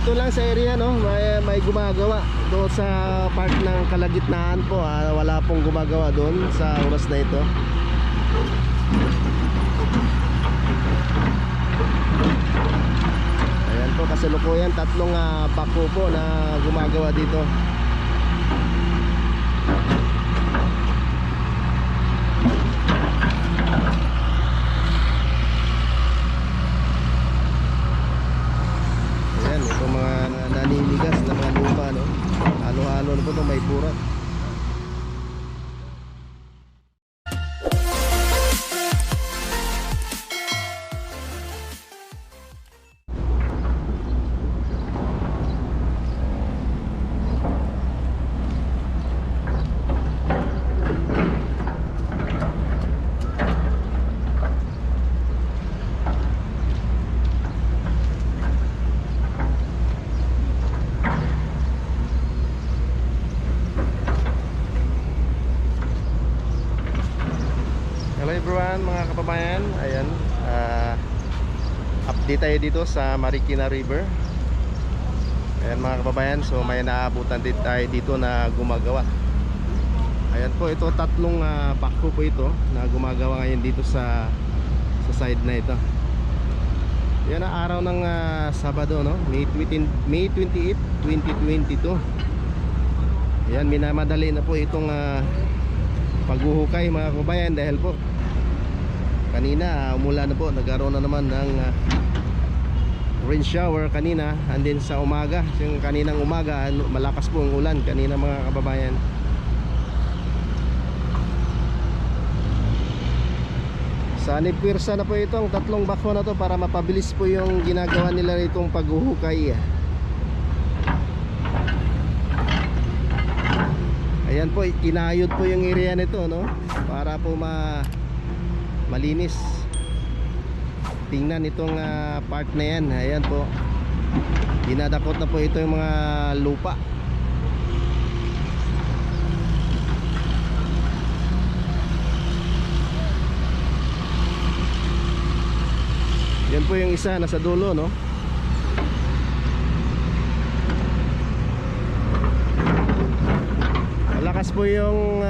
dito lang sa area, no, may gumagawa doon sa part ng kalagitnaan po. Wala pong gumagawa doon sa oras na ito. Ayan po, kasalukuyan tatlong bako po na gumagawa dito. Ayan, ito mga naninigas na mga lupa, no? Halo-halo na po ito, may burat. Hello everyone, mga kababayan. Ayan, update tayo dito sa Marikina River. Ayan mga kababayan, so may naabutan din tayo dito na gumagawa. Ayan po, ito tatlong bako po ito na gumagawa ngayon dito sa side na ito. Yan ang araw ng Sabado, no? May 28, 2022. Ayan, minamadali na po itong paghuhukay mga kababayan dahil po kanina umulan na po, nagkaroon na naman ng rain shower kanina, and then sa umaga, yung kaninang umaga malakas po ang ulan kanina mga kababayan. Sanipwirsa na po itong tatlong bako na to para mapabilis po yung ginagawa nila itong paghuhukay. Ayan po, inayod po yung area nito, no? Para po malinis. Tingnan itong part na yan. Ayan po, dinadakot na po ito yung mga lupa. Yan po yung isa nasa dulo, no? Malakas po yung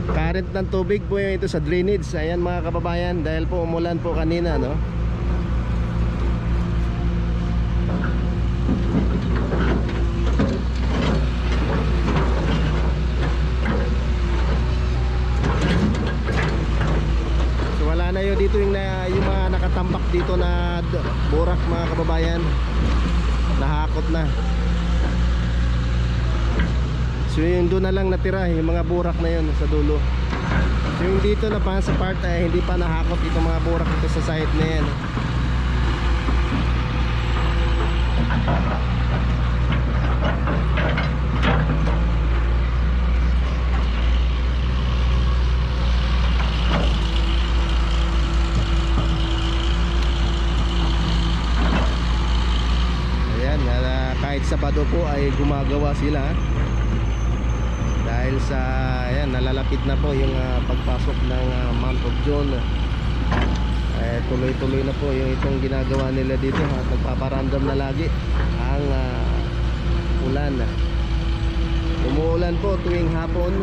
current ng tubig po yung ito sa drainage. Ayan mga kababayan, dahil po umulan po kanina, no? So wala na yun dito yung mga nakatambak dito na burak mga kababayan. Nahakot na. So yung doon na lang natira yung mga burak na yun sa dulo. So yung dito na pa sa part ay hindi pa nahakot itong mga burak dito sa side na yan. Ayan, kahit Sabado po ay gumagawa sila. Dahil sa ayan, nalalapit na po yung pagpasok ng month of June. Tuloy-tuloy na po yung itong ginagawa nila dito at nagpaparamdam na lagi ang ulan. Umuulan po tuwing hapon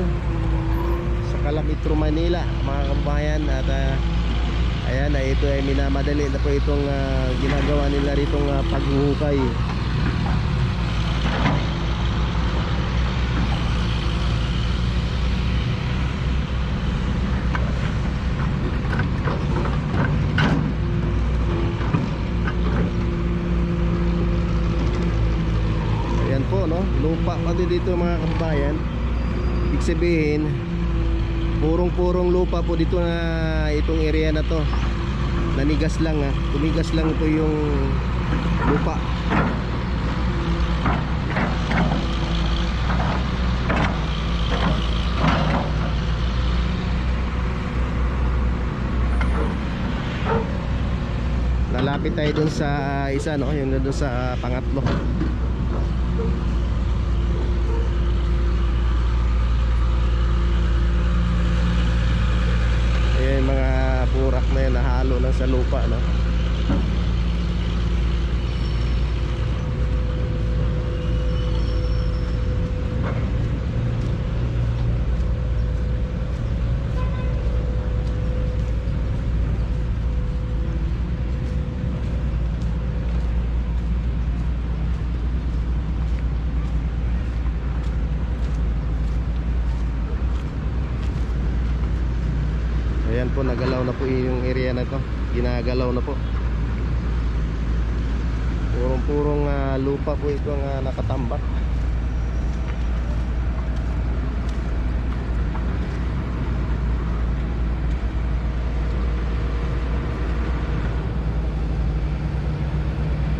sa Calamitro, Manila mga kabayan. At ayan, ito ay minamadali na po itong ginagawa nila ritong paghuhukay. Lupa pa din dito mga kababayan. Ibig sabihin purong lupa po dito na itong area na to. Nanigas lang tumigas lang po yung lupa. Lalapit tayo dun sa isa, no? Yung dun sa pangatlo. Ayan, mga burak na yan, nahalo lang sa lupa, no? Ayan po, nagalaw na po yung area na to. Ginagalaw na po. Purong-purong lupa po ito ang nakatambak.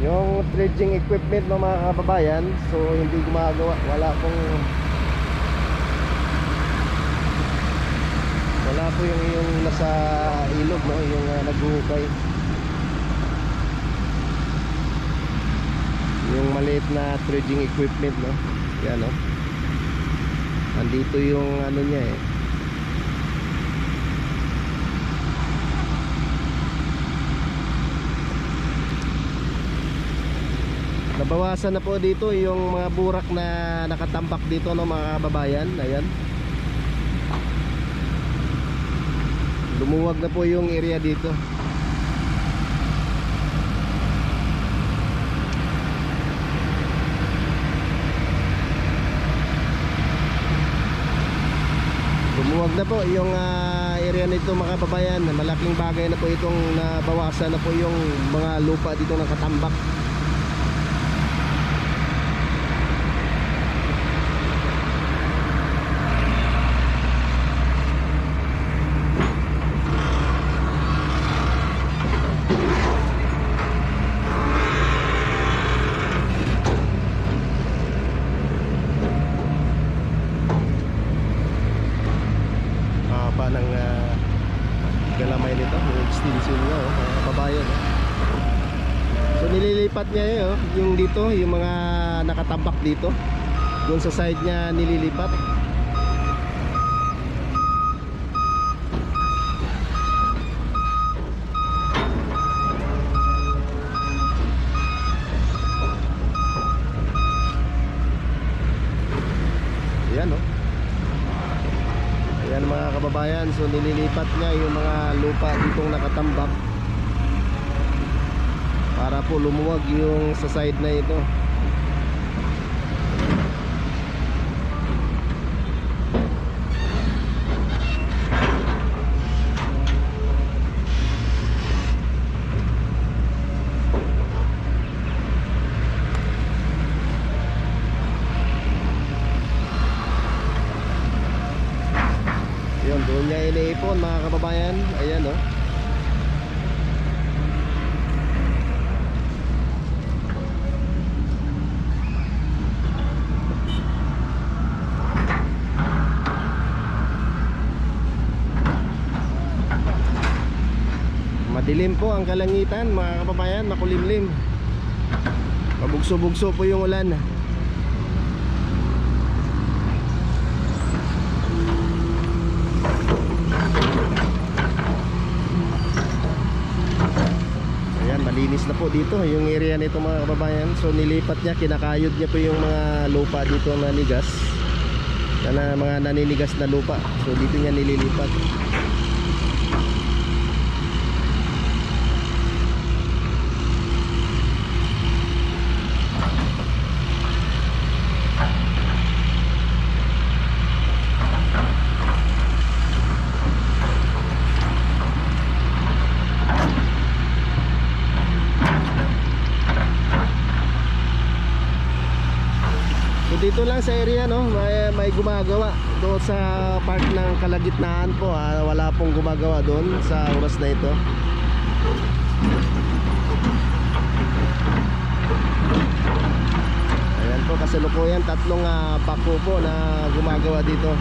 Yung dredging equipment ng mga kababayan, so hindi gumagawa. Wala po yung nasa ilog, no? Yung naghuhukay. Yung maliit na dredging equipment, no? Yan, no? Andito yung ano niya eh. Nabawasan na po dito yung mga burak na nakatambak dito, no, mga kababayan. Ayan. Lumuwag na po yung area dito. Lumuwag na po yung area nito, mga kababayan. Malaking bagay na po itong nabawasan na po yung mga lupa dito nakatambak. Ng galamay nito, yung extension niya, mga kababayan. So nililipat niya yung dito, yung mga nakatambak dito, doon sa side niya nililipat. Ayan, no? Ayan, mga kababayan, so nililipat niya yung mga lupa ditong nakatambak para po lumuwag yung sa side na ito. Doon niya iniipon, mga kababayan. Ayan, oh. Madilim po ang kalangitan, mga kababayan. Makulimlim. Pabugso-bugso po yung ulan. Malinis na po dito yung area nito, mga kababayan. So nilipat niya, kinakayod niya po yung mga lupa dito na nigas, na mga naninigas na lupa. So dito niya nililipat. Dito lang sa area, no, may gumagawa doon sa part ng kalagitnaan po, wala pong gumagawa doon sa oras na ito. Ayan po, kasalukuyan tatlong bako po na gumagawa dito.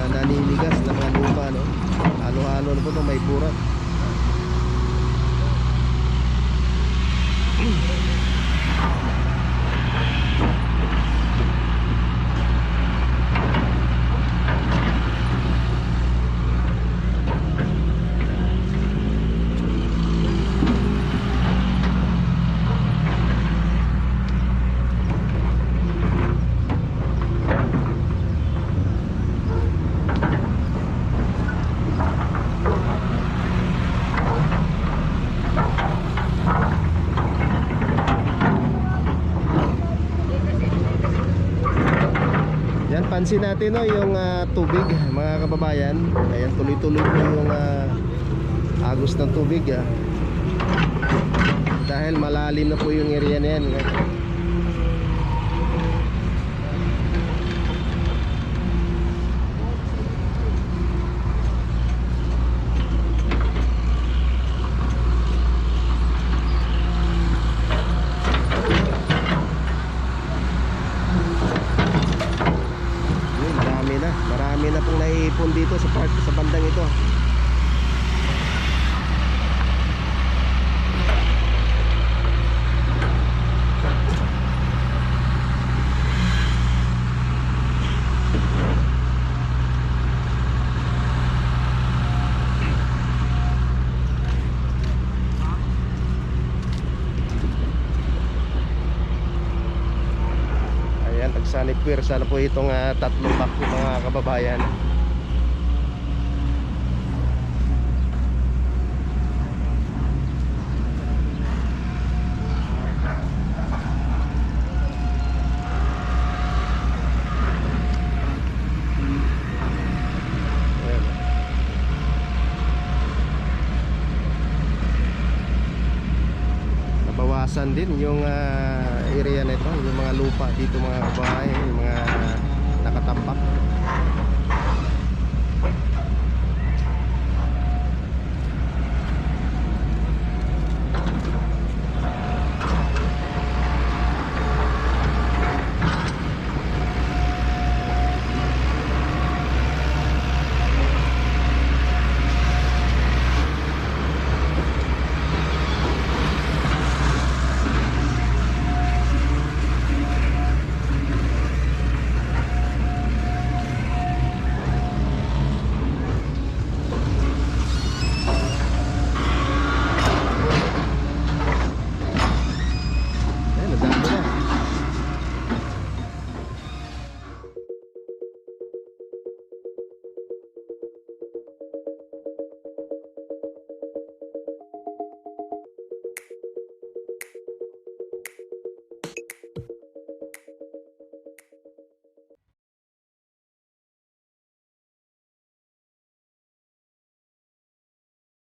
Naninigas na mga lupa, no? Halo-halo na po ito, may burak. Napansin natin no, yung tubig mga kababayan. Ayan, tuloy-tuloy po yung agos ng tubig dahil malalim na po yung area na yan. Marami na pong naiipon dito sa part sa bandang ito. Ayan, nagsanipwersa na po itong tatlong bako mga kababayan. Nabawasan din yung area na ito, yung mga lupa dito mga kababayan, yung mga nakatambak.